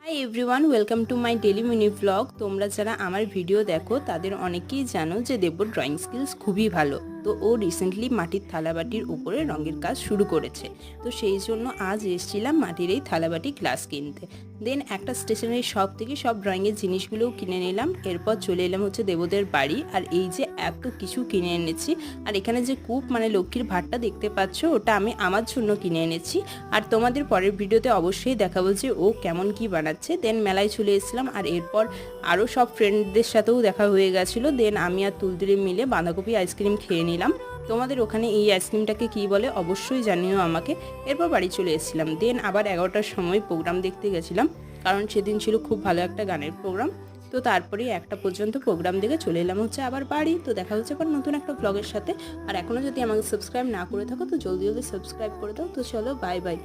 Hi everyone, welcome to my daily mini blog. তোমরা যারা আমার ভিডিও দেখো তাদের অনেকেই জানো যে দেব্যর ড্রয়িং স্কিলস খুবই ভালো। তো ও রিসেন্টলি মাটির থালাবাটির উপরে রঙের কাজ শুরু করেছে। তো সেই জন্য আজ এসেছিলাম মাটির এই থালাবাটি গ্লাস কিনতে। দেন একটা স্টেশনারি শপ থেকে সব ড্রয়িংয়ের জিনিসগুলোও কিনে নিলাম। এরপর চলে এলাম হচ্ছে দেবদের বাড়ি। আর এই যে এত কিছু কিনে এনেছি, আর এখানে যে কূপ মানে লক্ষ্মীর ভাতটা দেখতে পাচ্ছ, ওটা আমি আমার জন্য কিনে এনেছি। আর তোমাদের পরের ভিডিওতে অবশ্যই দেখাবো যে ও কেমন কি বানাচ্ছে। দেন মেলায় চলে এসেছিলাম, আর এরপর আরও সব ফ্রেন্ডদের সাথেও দেখা হয়ে গেছিলো। দেন আমি আর তুলতুলি মিলে বাঁধাকপি আইসক্রিম খেয়ে নিলাম। তোমাদের ওখানে এই আইসক্রিমটাকে কী বলে অবশ্যই জানিও আমাকে। এরপর বাড়ি চলে এসেছিলাম। দেন আবার 11টার সময় প্রোগ্রাম দেখতে গেছিলাম, কারণ সেদিন ছিল খুব ভালো একটা গানের প্রোগ্রাম। তো তারপরে 1টা পর্যন্ত প্রোগ্রাম দেখে চলে এলাম হচ্ছে আবার বাড়ি। তো দেখা হচ্ছে আবার নতুন একটা ব্লগের সাথে। আর এখনও যদি আমাকে সাবস্ক্রাইব না করে থাকো তো জলদি জলদি সাবস্ক্রাইব করে দাও। তো চলো, বাই বাই।